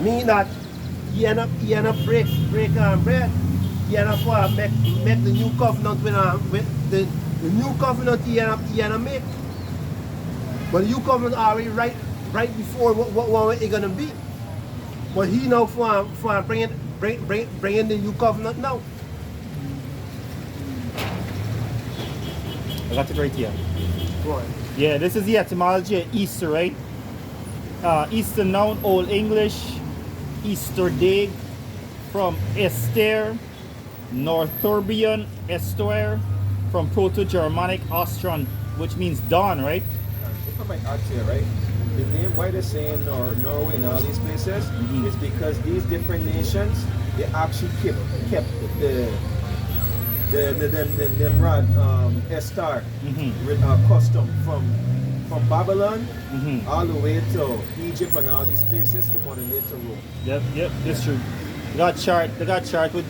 mean that he end up break bread. He end up make the new covenant with the new covenant he end up make. But the new covenant already right before what it gonna be. But he now for bringing the new covenant now. I got it right here. Go on. Yeah, this is the etymology of Easter, right? Easter noun, Old English, Easter day, from Ester, Northumbrian estuary, from Proto-Germanic Ostron, which means dawn, right? If I might add here, right? The name why they're saying Norway and all these places is because these different nations, they actually kept the rod Estar custom from Babylon all the way to Egypt and all these places to modern day to Rome. Yep, that's true. They got chart with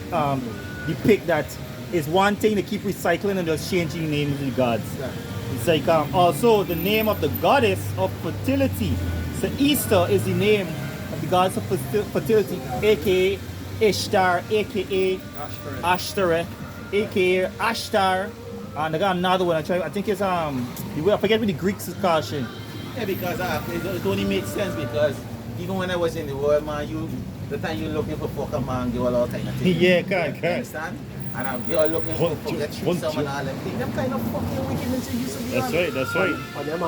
depict that it's one thing to keep recycling and just changing names of the gods. Yeah. It's like also the name of the goddess of fertility. So Easter is the name of the goddess of fertility, aka Ishtar, aka Ashtoreth, aka Ashtar, and I got another one. I think it's I forget what the Greeks is called. Yeah, because it only makes sense because even when I was in the world, man, the time you're looking for fucker, man, they all kind of things. Yeah, You can. understand? And they are looking for get through some and all them things. Them kind of fucking wickedness you used to be on. That's right. And them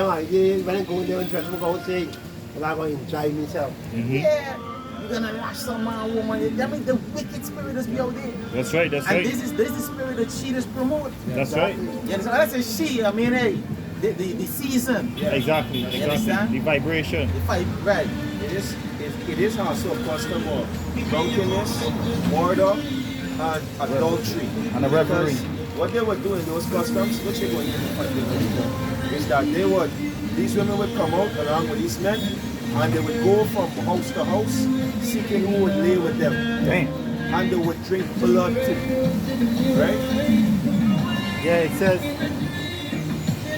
ideas, when I go in there and try to go and say, I'm not going to enjoy myself. Yeah. You're gonna lash some man, woman. That means the wicked spirit is be out there. That's right. And this is the spirit that she just promote. That's right. You understand? When I say she, I mean hey, the season. Yeah. Exactly. understand? The vibration. The fight, right. It is also a custom of drunkenness, murder, and adultery. And a revelry. Because what they would do in those customs, which they would do, is that these women would come out along with these men, and they would go from house to house, seeking who would lay with them. Damn. And they would drink blood too. Right? Yeah, it says,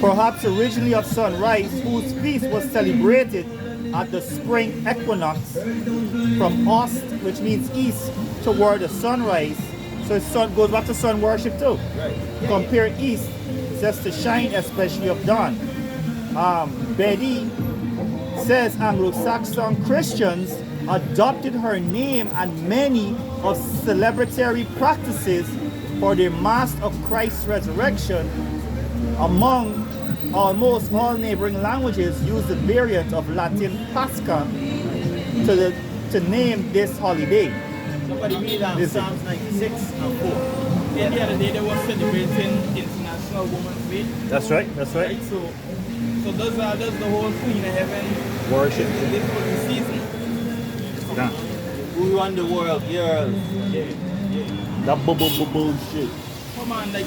perhaps originally of sunrise, whose feast was celebrated at the spring equinox from Ost, which means east, toward the sunrise. So it goes back to sun worship too. Right. Compare east, it says to shine, especially of dawn. Betty says Anglo-Saxon Christians adopted her name and many of celebratory practices for the mass of Christ's resurrection. Among almost all neighboring languages use the variant of Latin Pascha to name this holiday. Somebody read Psalms 96 and 4. The other day they were celebrating International Women's Day. That's right. Right? So does the whole Queen of Heaven Worship. this was the season? Yeah. We run the world, girls. That bullshit. Come on, like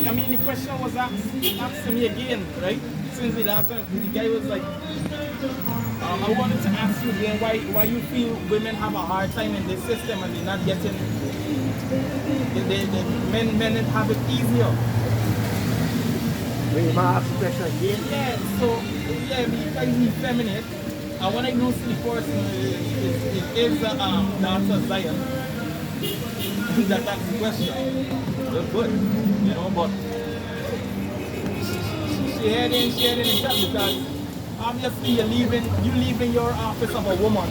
I mean the question was asked to me again, right? Since the last time the guy was like, I wanted to ask you again why you feel women have a hard time in this system and they're not getting the men have it easier. When you ask the question again, Because he's feminine. And when I know the person is dancer Zion, that's the question. That's good, you know, but she had in because obviously you're leaving your office of a woman.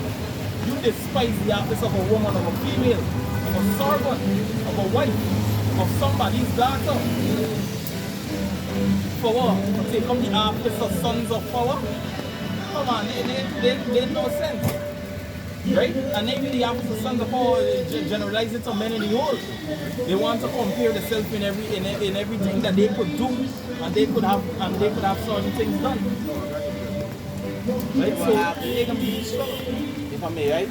You despise the office of a woman, of a female, of a servant, of a wife, of somebody's daughter. For what? To take up the office of sons of power? Come on, they no sense. Right? And maybe the office of sons of power generalize it to men in the world. They want to compare themselves in everything that they could do and they could have certain things done. Right? So they can be struggle. If I may, right?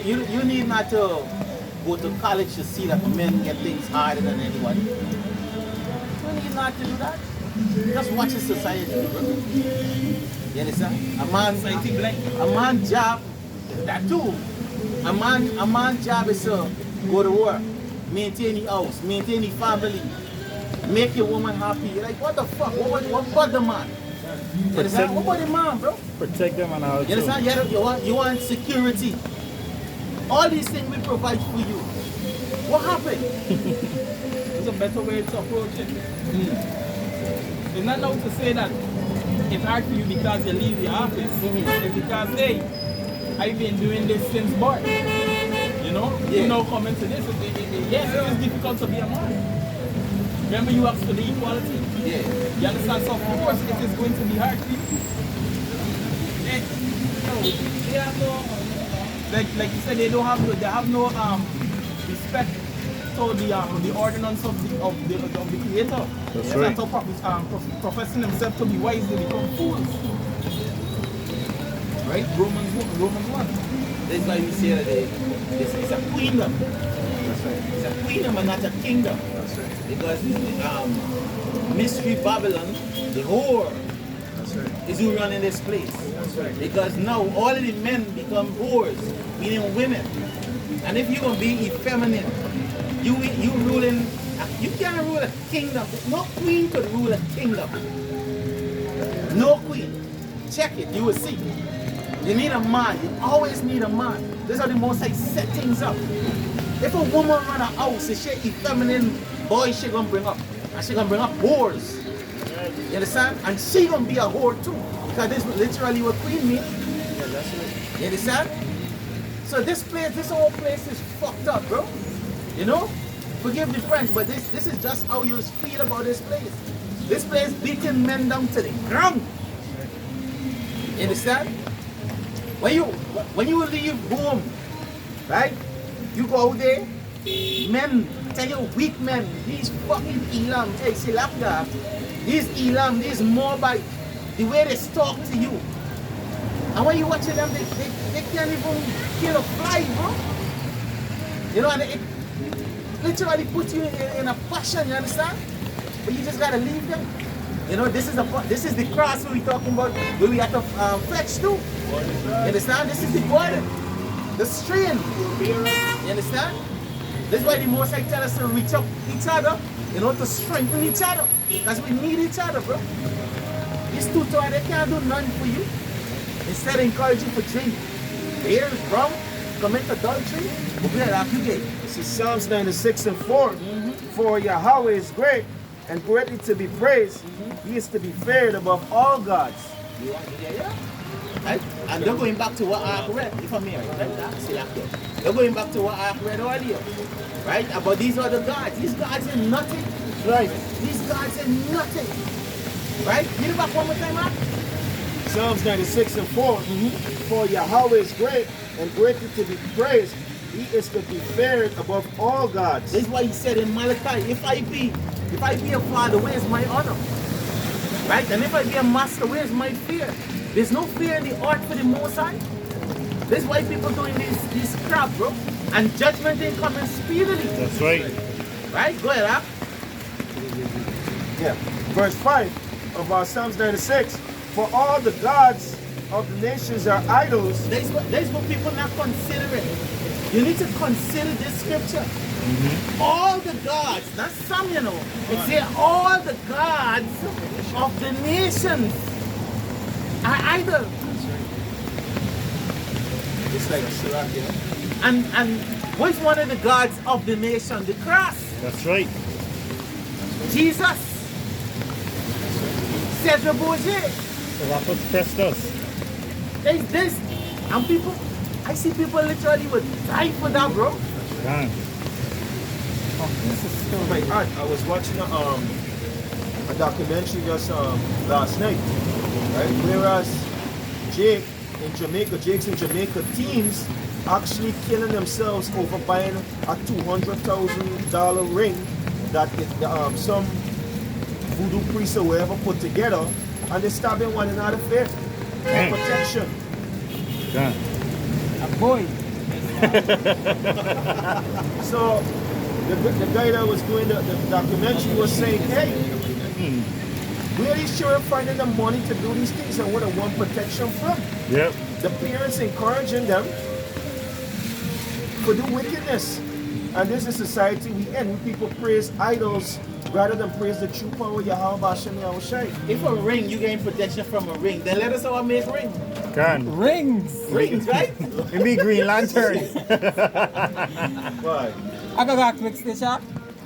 You need not to go to college to see that men get things harder than anyone. You need not to do that. Just watch the society. You understand? A man's job, that too. A man's job is to go to work, maintain the house, maintain the family, make your woman happy. You're like, what the fuck? What about the man? You understand? What about the man, bro? Protect them and all You understand? You want security. All these things we provide for you. What happened? There's a better way to approach it. It's not now to say that it's hard for you because you leave your office. It's because, hey, I've been doing this since birth. You know? You know, coming to this. Yes, it is difficult to be a man. Remember you asked for the equality? Yeah. You understand? So of course it is going to be hard for you. They have no, like you said, they have no respect to the ordinance of the Creator. That's right. So professing themselves to be wise, they become fools. Right? Romans 1. That's why we say that it's a queendom. That's right. It's a queendom and not a kingdom. That's right. Because mystery Babylon, the whore, That's right. is who running this place. That's right. Because now all of the men become whores, meaning women. And if you're gonna be effeminate, you ruling. You can't rule a kingdom. No queen could rule a kingdom. No queen. Check it, you will see. You need a man. You always need a man. This is how the Most High set things up. If a woman run a house, it's she effeminate boy she gonna bring up. And she gonna bring up whores. You understand? And she gonna be a whore too. Because this is literally what queen means. Yeah, that's right. You understand? So this whole place is fucked up, bro. You know? Forgive the French, but this is just how you feel about this place. This place beating men down to the ground. You understand? When you leave home, right? You go out there, men, tell you weak men, these fucking Elam, hey, Silapia, these Elam, these Moabite, the way they talk to you. And when you watching them, they can't even kill a fly, bro. You know, and it literally puts you in a passion, you understand? But you just gotta leave them. You know, this is the cross we're talking about, where we have to fetch too. You understand? This is the burden, the strain. You understand? This is why the Most High tell us to reach up each other, you know, to strengthen each other. Because we need each other, bro. These two toys, they can't do nothing for you. Instead of encouraging for drink, beer, rum, commit adultery, we'll be like, you get. This is Psalms 96:4. For Yahweh is great and greatly to be praised. He is to be feared above all gods. Yeah. Right? And they're going back to what I read, if I'm here, right? They're going back to what I read earlier, right? About these other gods. These gods are nothing. Right. These gods are nothing. Right? Read it back one more time, man. Psalms 96:4. For Yahweh is great and greatly to be praised. He is to be feared above all gods. This is why he said in Malachi, if I be a father, where's my honor? Right? And if I be a master, where's my fear? There's no fear in the heart for the Most High. This is why people doing this crap, bro. And judgment ain't coming speedily. That's right. Right? Go ahead, Ab. Yeah. Verse 5 of our Psalms 96. For all the gods of the nations are idols. That's what people not considering. You need to consider this scripture. All the gods, not some, you know. It's here, all the gods of the nations are idols. It's like Sirach, yeah. And what's one of the gods of the nation? The cross. That's right. Jesus. Cedric Bourget. So what puts pressed us? There's this. And people, I see people literally would die for that, bro. Man. This is still my heart. I was watching a documentary just last night, right? Whereas Jake's in Jamaica, teens actually killing themselves over buying a $200,000 ring that some voodoo priest or whatever put together, and they're stabbing one another for protection. Yeah. A boy. So the guy that was doing the documentary was saying, hey, where are these children finding the money to do these things, and what they want protection from? Yep. The parents encouraging them to do wickedness. And this is society we end. When people praise idols rather than praise the true power of Yahweh Hashem Yahushai. If a ring, you gain protection from a ring, then let us all make ring. Can. Rings. Rings, right? It be Green Lantern. Right. I got back quick stitch up.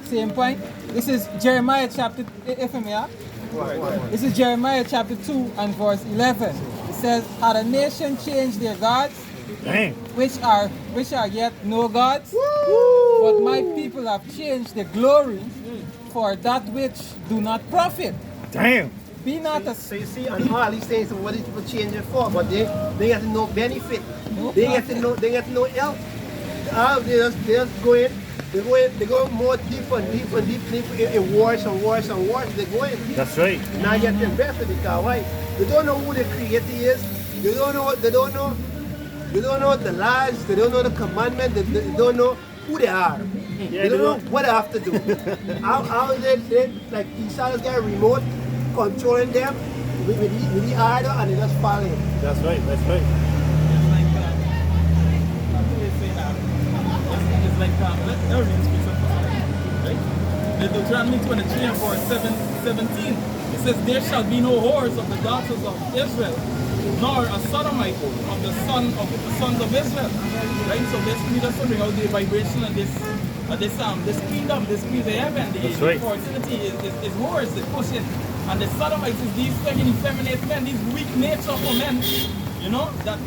Same point. This is Jeremiah chapter, Right. This is Jeremiah chapter 2 and verse 11. It says, had a nation changed their gods, Dang. which are yet no gods, but my people have changed the glory for that which do not profit. Damn. Be not a So you see, and all these things, what is people changing for? But they get no benefit. They get to no help. They just go in. They go more deep in wars and wars and wars. They go in. That's right. Not get the benefit because why? They don't know who the creator is. They don't know the laws. They don't know the commandment. They don't know who they are. They don't know what they have to do. How they like Esau get a remote controlling them with the idol and they just fall in. That's right. That's right. It's like, how do they say that? It's like, let me speak something, right? The Deuteronomy 23 and verse 17, it says, there shall be no whores of the daughters of Israel, nor a sodomite of the sons of Israel. Right? So basically that's to bring out the vibration of this kingdom, this kingdom of heaven. The fertility is whores, it's pushing. And the sodomites is these effeminate men, these weak nature for men, you know, that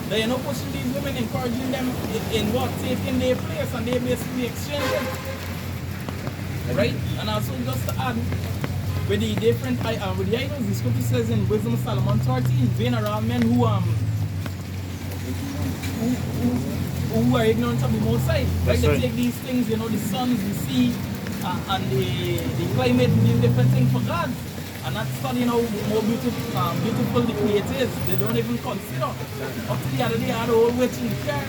they are not pushing these women, encouraging them in what? Taking their place, and they basically exchanging. Right? And also just to add, with the different with the idols, the scripture says in Wisdom of Solomon 13, being around men who are ignorant of the Most High. Right? They take these things, you know, the sun, the sea, and the climate, these different things for God. And not studying how more beautiful the creator is. They don't even consider. Up to the other day, I had a whole witch in the car.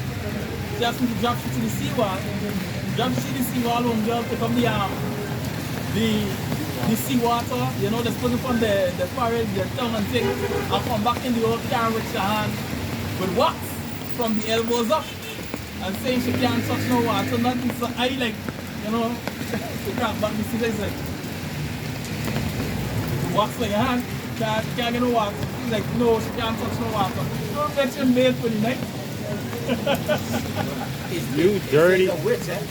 She asked me to drop it to the seawall. Drop it to the seawall, one girl pick up the seawater, you know, just put it on the forehead, your tongue and thing, and come back in the old car with your hand with wax from the elbows up. And saying she can't touch no water, nothing. So I like, you know, she crack back the seat, I said, wax on your hand, can't get no water. She's like, no, she can't touch no water. Don't let your mate for the night. You dirty. It's a witch, eh?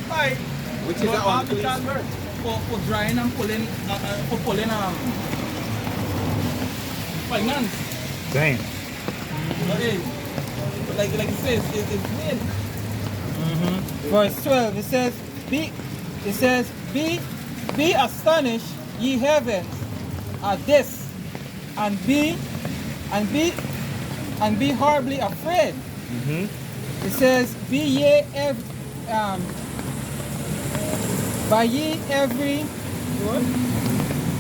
Right. Which is an unclean spirit. For drying and pulling, finance. Damn. But hey, like it says, it's weird. Verse 12, it says, be astonished, ye heavens, at this, and be horribly afraid. It says, be ye by ye every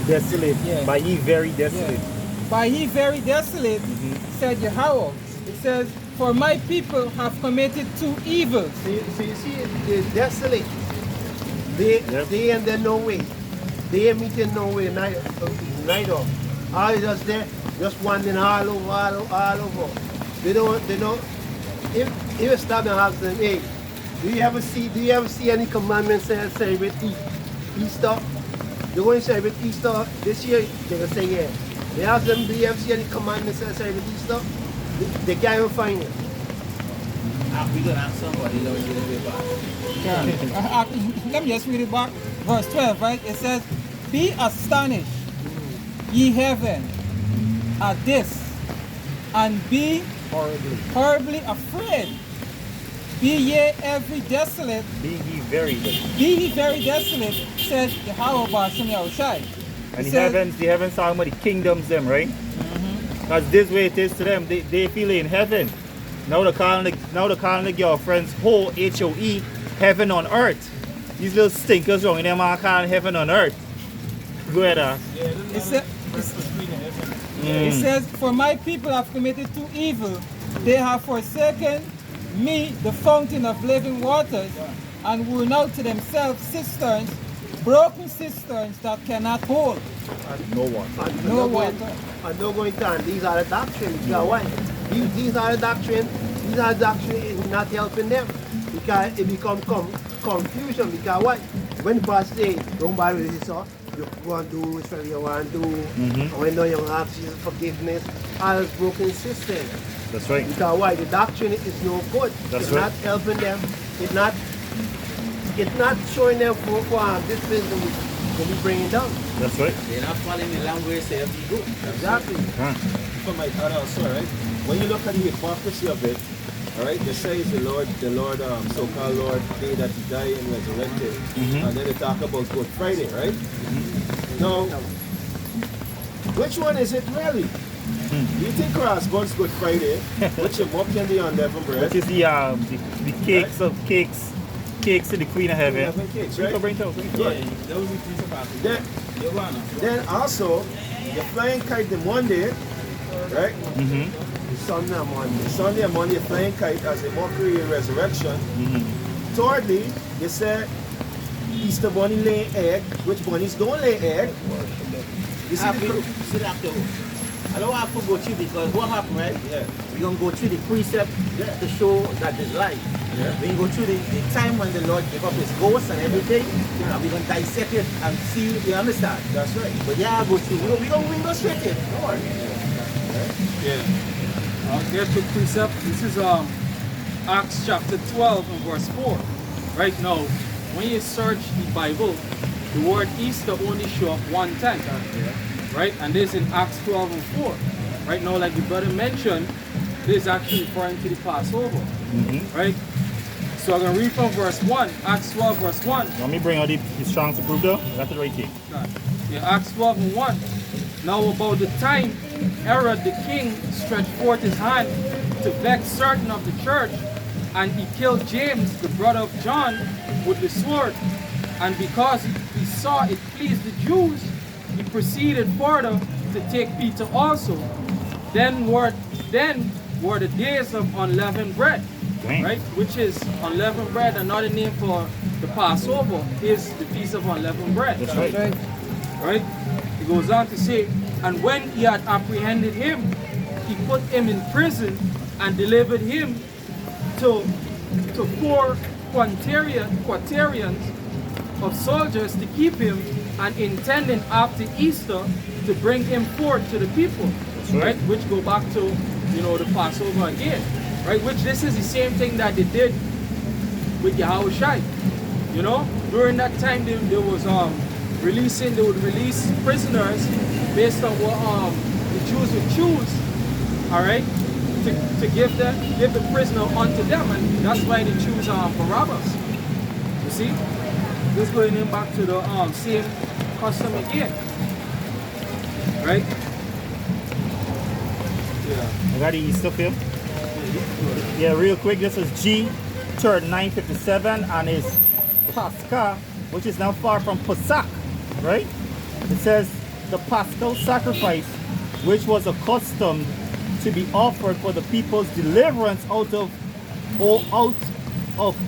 Desolate. Yeah. By ye very desolate. by ye very desolate, said Yahweh. It says, for my people have committed two evils. So you see, they're desolate. They ain't there no way. They ain't meeting no way, neither. All just there, just wandering all over. They don't. If you stop and ask them, hey, do you ever see any commandments say celebrate Easter? They're going to celebrate Easter this year. They're gonna say yeah. They ask them, do you ever see any commandments say celebrate Easter? They can't even find it. We're gonna have somebody that will read it back. Let me just read it back. Verse 12, right? It says, be astonished, ye heaven, at this, and be horribly afraid. Be ye every desolate. Be ye very desolate. Be ye very desolate, says Yahawah Calling. And the heavens talking about the kingdoms them, right? Because this way it is to them. They feel in heaven. Now they're calling the girlfriends H-O-E, heaven on earth. These little stinkers wrong, and them are calling heaven on earth. Go ahead, It says, for my people have committed two evil. They have forsaken me, the fountain of living waters, and worn out to themselves cisterns, broken cisterns that cannot hold. No water. No water. And no going to, and these are the doctrines. You know why? These are the doctrine. These are the doctrine is not helping them because it becomes confusion. Because why? when God say, don't bother with this, you want to do whatever you want to do, and when you have Jesus forgiveness, all is broken system. That's right. Because why? The doctrine is no good. That's It's right. not helping them. It's not showing them for this wisdom when we bring it down. That's right. They're not following the language they have to do. Exactly. For my add also, right? When you look at the hypocrisy of it, all right, they say it's the Lord, so-called Lord, day that He died and resurrected, and then they talk about Good Friday, right? Now, which one is it really? You think Crossbuns Good Friday, which your mop can be on unleavened bread? Which is the cakes of cakes to the Queen of Heaven. Unleavened cakes, right? Bring it out. Good. That was the piece of Then, then also, you're flying kite the Monday, right? Sunday and Monday. Sunday and Monday, you're flying kite as a mockery of resurrection. Thirdly, you said Easter bunny lay egg, which bunnies don't lay egg. You see See that though. I don't have to go through because what happened, right? Yeah. We're going to go through the precept to show that there's life. Yeah. We're going to go through the time when the Lord gave up His ghost and everything, and we're going to dissect it and see, you understand? That's right. But yeah, go through. We're going to go straight in. Don't worry. Yeah. Here's the precept. This is Acts chapter 12 and verse 4. Right now, when you search the Bible, the word Easter only show up one time. Right? And this in Acts 12 and 4. Right now, like the brother mentioned, this is actually referring to the Passover. Right? So I'm going to read from verse 1. Acts 12 verse 1. Let me bring out the strong to prove though. That's the right thing. Yeah, Acts 12 and 1. Now about the time Herod the king stretched forth his hand to vex certain of the church, and he killed James, the brother of John, with the sword. And because he saw it pleased the Jews, he proceeded further to take Peter also. Then were the days of unleavened bread. Dang. Right? Which is unleavened bread, another name for the Passover is the Feast of Unleavened Bread. That's right. Right? He goes on to say, and when he had apprehended him, he put him in prison and delivered him to 4 quaternions of soldiers to keep him, and intending after Easter to bring him forth to the people. Right? Which go back to, the Passover again. Right? Which this is the same thing that they did with Yahawashi. During that time they was they would release prisoners based on what the Jews would choose, all right, to give the prisoner unto them, and that's why they choose Barabbas. You see, this going in back to the same custom again, right? Yeah. I got the Easter film. Yeah, real quick, this is G 3957 and it's Pascha, which is now far from Pesach, right? It says the Paschal sacrifice, which was accustomed to be offered for the people's deliverance out of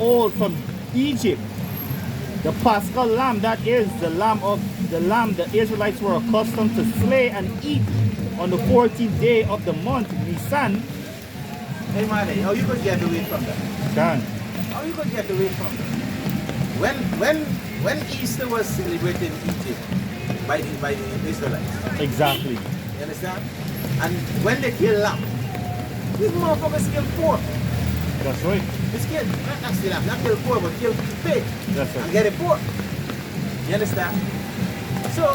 all from Egypt. The Paschal lamb, that is the lamb the Israelites were accustomed to slay and eat on the 14th day of the month, Nisan. Hey, man, how you gonna get away from that? Can. How you gonna get away from that? When Easter was celebrated in Egypt by the Israelites. Exactly. You understand? And when they kill lamb, these motherfuckers kill pork. That's right. This kid, not still lamb, not kill pork, but kill pig. That's right. And get a pork. You understand? So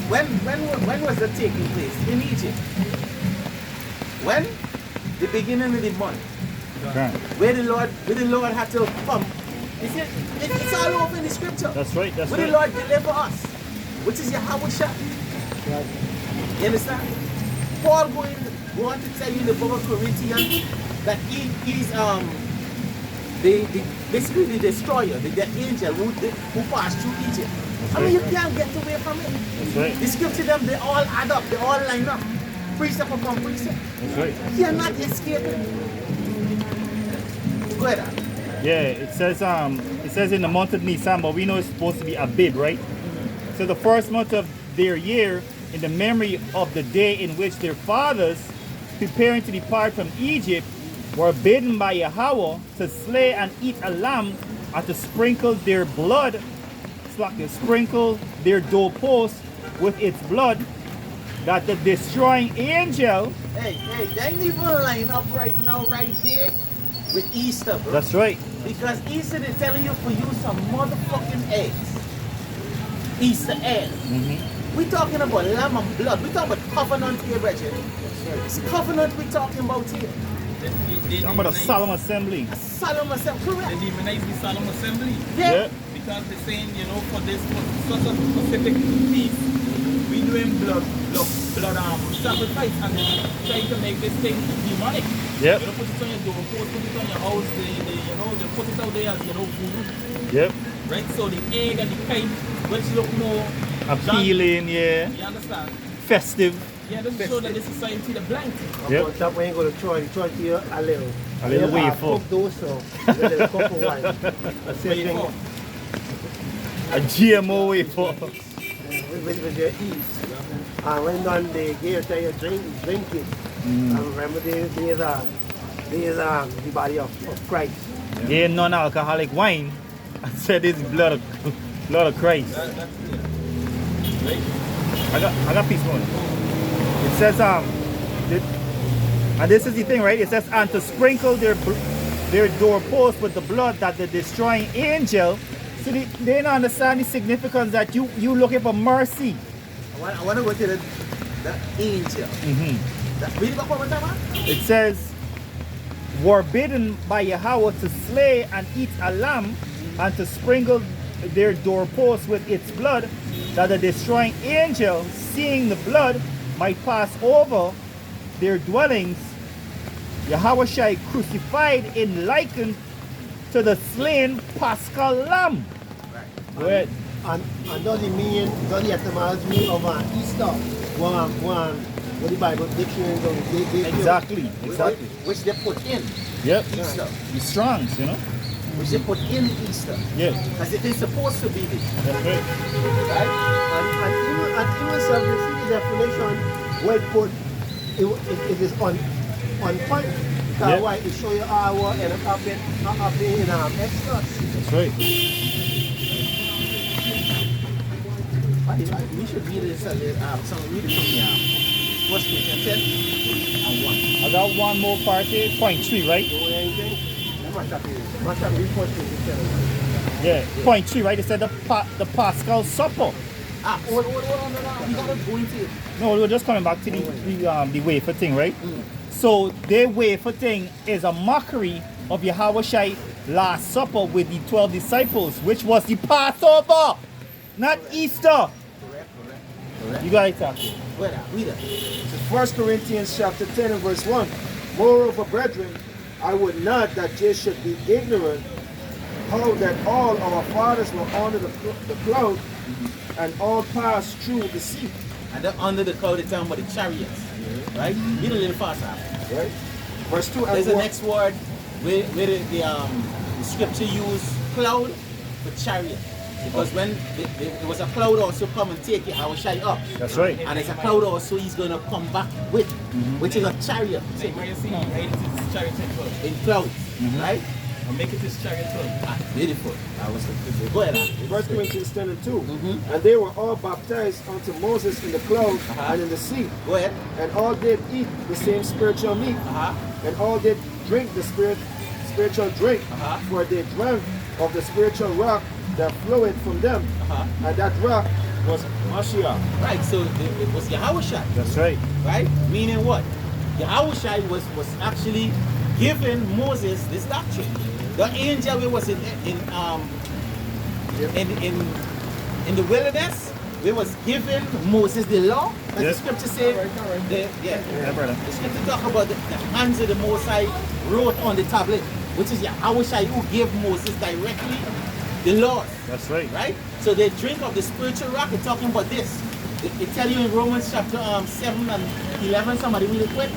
when was that taking place? In Egypt. When? The beginning of the month. Can. Where the Lord had to come. You see, it's all over in the scripture. That's right. That's Where right. the Lord deliver us, which is Yahawashi. You understand? Paul going to tell you in the book of Corinthians that he's basically the destroyer, the angel who passed through Egypt. I mean, you can't get away from it. That's right. The scripture them, they all add up, they all line up. Precept upon precept. That's right. You're not escaping. Go ahead. Yeah, it says in the month of Nisan, but we know it's supposed to be Abib, right? So the first month of their year, in the memory of the day in which their fathers, preparing to depart from Egypt, were bidden by Yahweh to slay and eat a lamb and to sprinkle their blood sprinkle their doorposts with its blood, that the destroying angel. Hey, they ain't even line up right now, right there, with Easter, bro. That's right. Because Easter, they're telling you for you some motherfucking eggs. Easter eggs. We talking about lamb and blood. We talking about covenant here, Bridget. It's covenant we talking about here. Talking about a solemn assembly. A solemn assembly, correct? They demonize the solemn assembly. Yeah. Because they're saying, you know, for such a specific feast, we doing blood sacrifice, and they're trying to make this thing demonic. Yep. You know, put it on your doorpost, put it on your house, they put it out there as, you know, food. Yep. Right? So the egg and the kite, which look more appealing, yeah. You understand? Festive. Yeah, this show that the society the blank. Yep. On top when you go to church to you a little. A little wafer. Cook those so. A little cup of wine. A same thing. A GMO wafer. With your yeast. And when done they give to you drink it. And remember these are the body of Christ. They non-alcoholic wine. I said it's blood of Christ. That's it. Right? I got piece more. It says and this is the thing, right? It says, and to sprinkle their doorposts with the blood, that the destroying angel. So they don't understand the significance that you looking for mercy. I want to go to the angel. Read it back one more time, It says, were bidden by Yahweh to slay and eat a lamb, and to sprinkle their doorposts with its blood, that the destroying angel, seeing the blood, might pass over their dwellings. Yahweh shall crucified in likened to the slain Paschal lamb. Right. And does it mean, does it etymology of Easter? What the Bible dictionary does. Exactly. Which they put in Yep. Easter. The Strongs, you know? Which they put in Easter. Yeah. Because it is supposed to be this. That's right. Right? And even some definition well put, it is on point. Because Yeah. why it show you hour and a happen in extras. That's right. We should read this read it from the 1 Corinthians 10 and 1. I got one more part here, point 3, right? Yeah, point 3, right? It said the Paschal Supper. Hold on. We gotta go into it. No, we're just coming back to the wafer thing, right? So their wafer thing is a mockery of Yahweh Last Supper with the 12 disciples, which was the Passover, not Easter. Correct. You got it, talking. Read it. It's 1 Corinthians chapter 10 and verse 1. Moreover, brethren, I would not that ye should be ignorant how that all our fathers were under the cloud, and all passed through the sea. And then under the cloud, they're talking about the chariots. Right? Read a little faster. Right? Verse 2. There's the next word where the scripture use cloud for chariot. Because when there was a cloud also come and take it, I will shine up. That's right. And there's a cloud also he's going to come back with, which is a chariot. Like where you see his chariot in clouds, right? And make it his chariot Beautiful. Go ahead. 1 Corinthians 10 and 2. And they were all baptized unto Moses in the cloud and in the sea. Go ahead. And all did eat the same spiritual meat. And all did drink the spiritual drink. For they drank of the spiritual rock that flowed from them. And that rock was Mashiach. Right, so it was Yahweh. That's right. Right? Meaning what? Yahweh was actually giving Moses this doctrine. The angel was in the wilderness, we was giving Moses the law. As the scripture says, the scripture talk about the hands of the Most High wrote on the tablet, which is Yahweh who gave Moses directly the laws. That's right. Right? So they drink of the spiritual rock. They're talking about this. It tell you in Romans chapter 7 and 11. Somebody read it quick.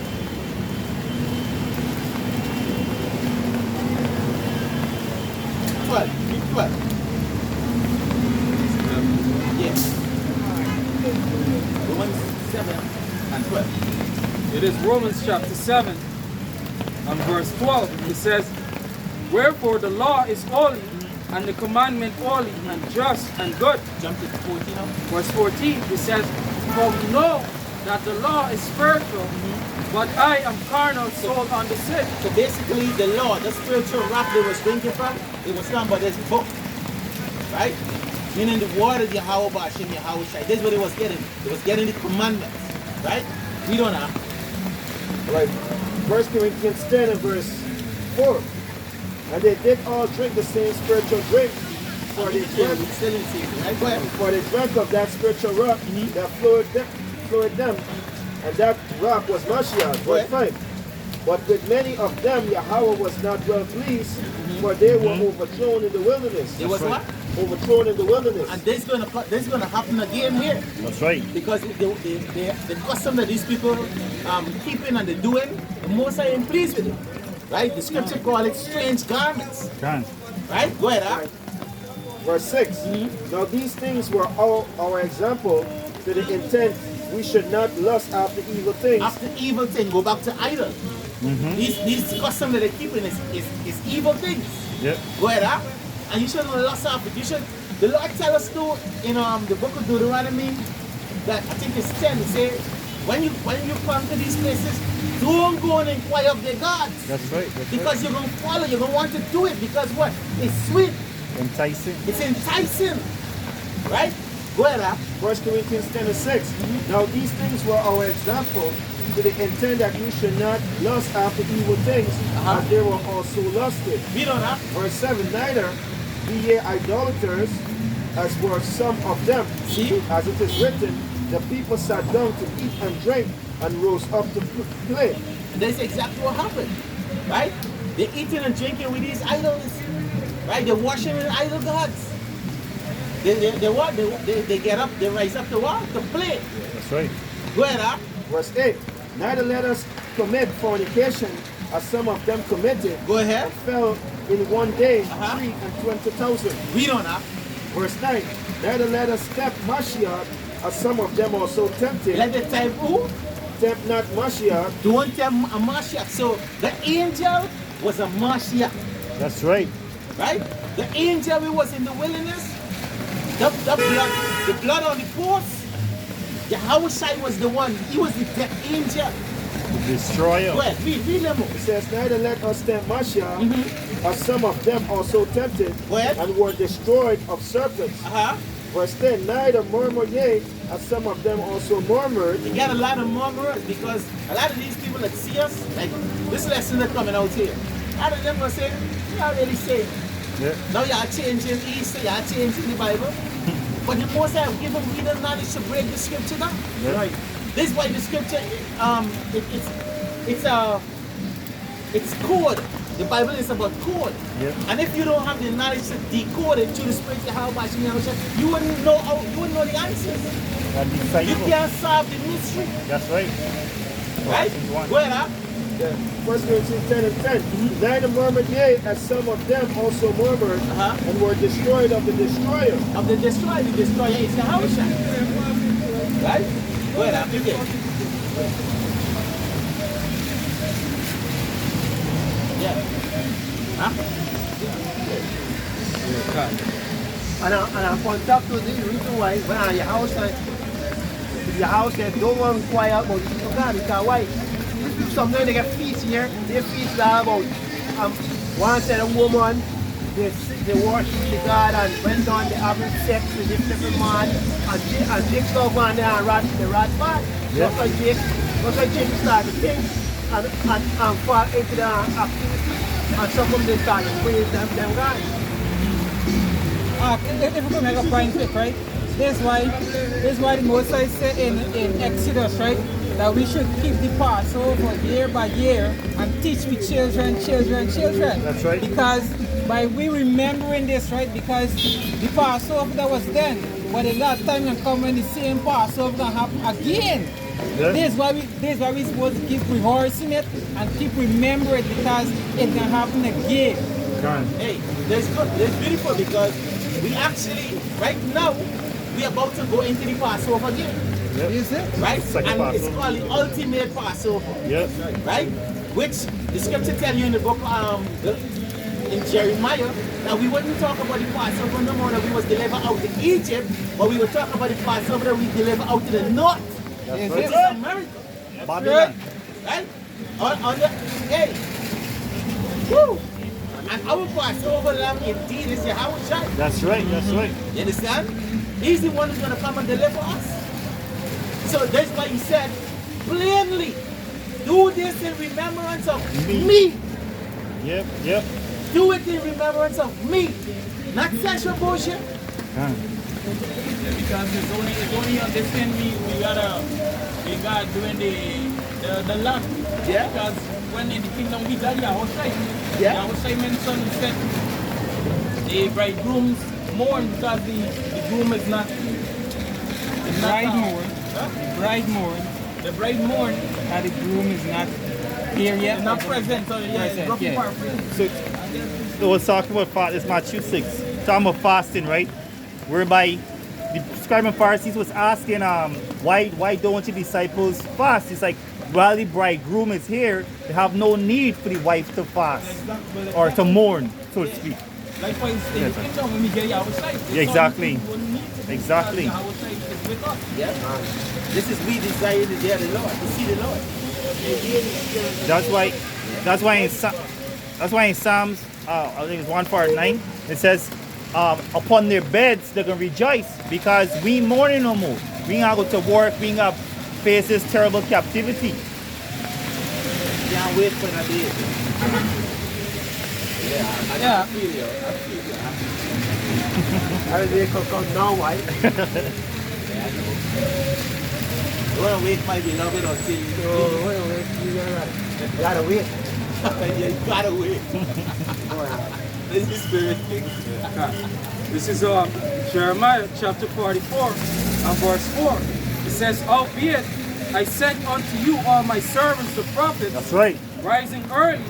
Yes. Romans 7 and 12. It is Romans chapter 7 and verse 12. It says, wherefore the law is holy, and the commandment holy and just and good. Jump to 14 now. Verse 14, it says, for we know that the law is spiritual, but I am carnal, sold under sin. So basically, the law, the spiritual rock they was drinking from, it was come by this book, right? Meaning the word of Yahweh Bashim, Yahweh Shai. This is what it was getting. It was getting the commandments, right? We don't have. Right. 1 Corinthians 10 and verse 4. And they did all drink the same spiritual drink, for they drank, Still in season, right? Go ahead. for they drank of that spiritual rock that flowed them, and that rock was Mashiach. Verse 5. But with many of them Yahweh was not well pleased, for they were overthrown in the wilderness. It was what? Overthrown in the wilderness. And this is gonna happen again here. That's right. Because the custom that these people keeping and they're doing, the most I am pleased with it. Right? The scripture call it strange garments. Can. Right? Go ahead, huh? Verse 6. Now these things were all our example, to the intent we should not lust after evil things. After evil thing, go back to idol. These custom that they're keeping is evil things. Yep. Go ahead, huh? And you shouldn't lust after it. You should. The Lord tell us to in the book of Deuteronomy that I think it's 10. It says when you come to these places, don't go and inquire of their gods. That's right. Because you're gonna follow, you're gonna want to do it because what? It's sweet. Enticing. It's enticing. Right? Go ahead, huh? 1 Corinthians 10 and 6. Now these things were our example, to the intent that we should not lust after evil things, as they were also lusted. We don't have. Verse 7. Neither be ye idolaters, as were some of them. See? As it is written, the people sat down to eat and drink, and rose up to play. That's exactly what happened. Right? They're eating and drinking with these idols. Right? They're worshiping idol gods. They what? They get up, they rise up to what? To play. That's right. Go ahead, huh? Verse 8. Neither let us commit fornication, as some of them committed, Go ahead. and fell in one day 320,000. We don't have. Verse 9. Neither let us tempt Mashiach, as some of them also tempted. Let the type who? Tempt not Mashiach. Don't tell a Mashiach. So the angel was a Mashiach. That's right. Right? The angel who was in the wilderness, the blood on the post, Yahweh Shai was the one. He was the death angel. The destroyer. Go ahead, read them. It says, neither let us tempt Mashiach, as some of them also tempted, Go ahead. and were destroyed of serpents. Verse 10. Neither murmur ye, as some of them also murmured. You got a lot of murmurers because a lot of these people that see us, like this lesson that's coming out here, a lot of them will say, you are really saying. Yeah. Now you are changing Easter, you are changing the Bible. But the most I have given we the knowledge to break the scripture down. Yeah. Right. This is why the scripture it's code. The Bible is about code. Yeah. And if you don't have the knowledge to decode it through the spirit of how much you wouldn't know the answers. And You disciple. can't solve the mystery. That's right. Right? Go ahead, huh? 1 Corinthians 10 and 10. Neither murmured ye, as some of them also murmured, and were destroyed of the destroyer. Of the destroyer is the house. Right? Go ahead, huh? Begin. Yeah. Huh? And I contact to the reason why when your house don't want to quiet about people God, because why? Sometimes they get feast here, they feast about one set of woman, they worship the God and went on, they having sex with different man and Jake stuff on there and the rat part. Yeah. That's why Jake started to think and fall into the activity and some of them started to praise them God. If we could make a point quick, right? This is why the Most High said in Exodus, right, that we should keep the Passover year by year and teach with children. That's right. Because by we remembering this, right, because the Passover that was then, but the last time can come when the same Passover can happen again. Yeah. This is why we're supposed to keep rehearsing it and keep remembering it because it can happen again. Can. Hey, that's good. That's beautiful because we actually, right now, we're about to go into the Passover again. Yep. Is it? Right? Second And it's Passover. called the ultimate Passover. Yep. Right? Which the scripture tell you in the book, in Jeremiah that we wouldn't talk about the Passover no more that we was delivered out to Egypt, but we would talk about the Passover that we delivered out to the north. That's Which is right. America. Babylon. Right? On the, hey. Woo! And our Passover lamb indeed is Yahweh. That's right, that's right. You understand? He's the one who's going to come and deliver us. So that's why he said, plainly, do this in remembrance of me. Yep, yep. Do it in remembrance of me. Not sexual bullshit. Ah. Yeah, because it's only on this end we got doing the land. Yeah. Because when in the kingdom we got Yahweh. Yeah. Yahweh mentioned he said the bridegrooms mourn because the groom is not Bride mourn. Huh? Bride mourn. The bride mourn And the groom is not here yet. is not present. So yeah, it's Present, rough yeah. paraphrase. So it was talking about fast. It's Matthew 6. Talking about fasting, right? Whereby the scribes and Pharisees was asking, why don't your disciples fast? It's like, while the bridegroom is here, they have no need for the wife to fast or to mourn, so to speak. Likewise, in Yes, the sir. kingdom when we get Yahweh. Yeah, exactly. Exactly. Exactly. Yahweh is with us. Yeah. This is we desire to hear the Lord, to see the Lord. That's why in Psalms, I think it's 149, it says, upon their beds they're gonna rejoice because we mourning no more. We ain't gotta go to work, we ain't gotta face this terrible captivity. Can't wait for that day. Yeah. I feel you. How they come now, right? You want to wait my beloved until you Oh, wait, you gotta wait. yeah, you gotta wait. This is spirit thing. This is Jeremiah chapter 44 and verse 4. It says, albeit I sent unto you all my servants the prophets, That's right. rising early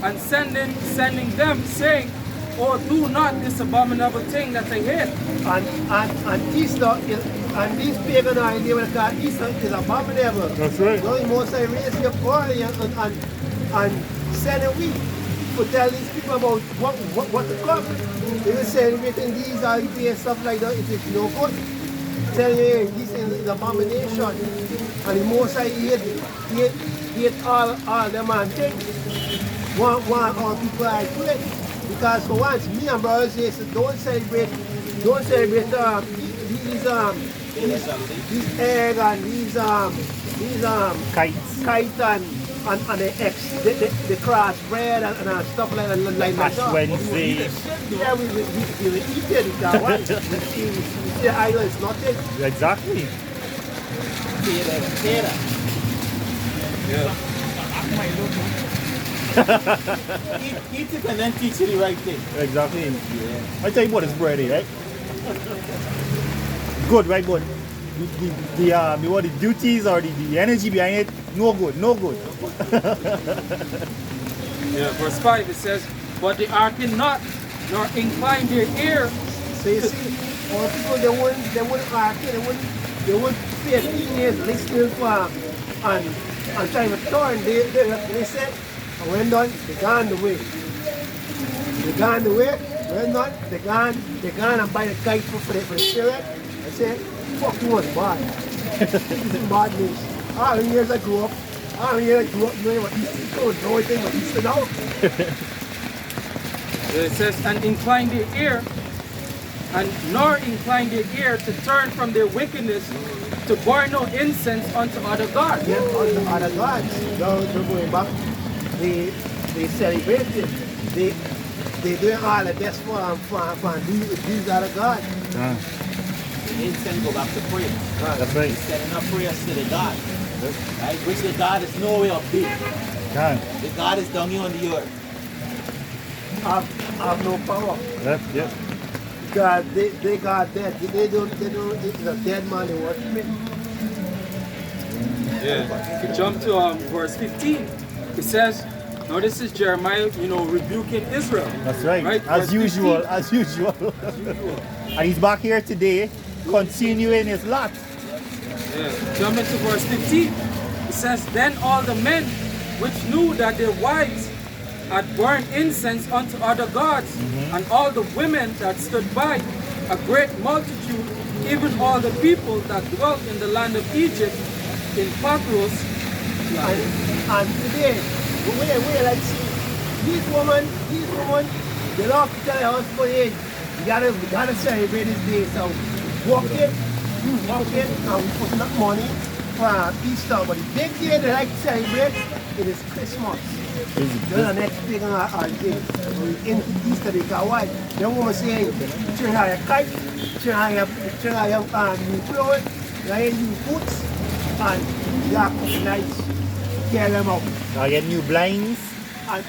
and sending them, saying, oh, do not this abominable thing that I hate. And Easter is, and these pagan idea what they call Easter is abominable. That's right. You know, the Most High raised you up early and send a week to tell these people about what to come. They will celebrating these holidays and stuff like that. It is no good. Tell you this is abomination. And the Most High hate all them and things. Want all people like it. Because for once, me and brothers say, so don't celebrate these egg and these Kites. and the cross bread and stuff like that. Ash Wednesday. Yeah, we eat it. What? We see the idol is nothing. Exactly. Eat it and then teach you the right thing. Exactly. Yeah. I tell you what, it's bready, right? Good, right? But the duties or the energy behind it, no good, no good. Yeah, verse 5 it says, but they hearken not, nor incline their ear. So you see, all people they wouldn't argue, they wouldn't pay attention, listening for and trying to turn. They said, when done, they gone the way. They gone the way. When done, they gone and buy the kite for the spirit. I said, fuck you was bad. This is madness. All the years I grew up, knowing what Easter is, know anything what Easter now. It says, and incline their ear, and nor incline their ear to turn from their wickedness, to burn no incense unto other gods. Yeah, on the other gods. They're going back. They celebrate it. They doing all the best for these other gods. Ah, The incense go back to prayer. that's right. Setting up prayers to the God. Right? Which the God is nowhere up there. Ah, The God is down here on the earth. Have no power. yep. God, they got dead. They don't, it's a dead man they worship it. Yeah. We jump to verse 15. It says, now this is Jeremiah, rebuking Israel. That's right. Right, As verse usual, 15. as usual. And he's back here today, continuing his lot. Yeah. Jump into verse 15. It says, then all the men which knew that their wives had burned incense unto other gods, and all the women that stood by, a great multitude, even all the people that dwelt in the land of Egypt, in Pathros. And today, we like see these women, they love to tell your husband, hey, we gotta celebrate this day. So walk in, and we put up money for Easter. But the big day they like to celebrate, it is Christmas. That's the next big day. In Easter, they go why? The woman say, turn out your kite, turn out your new clothes, your new boots, and you have nice, carry them out. I get new blinds. And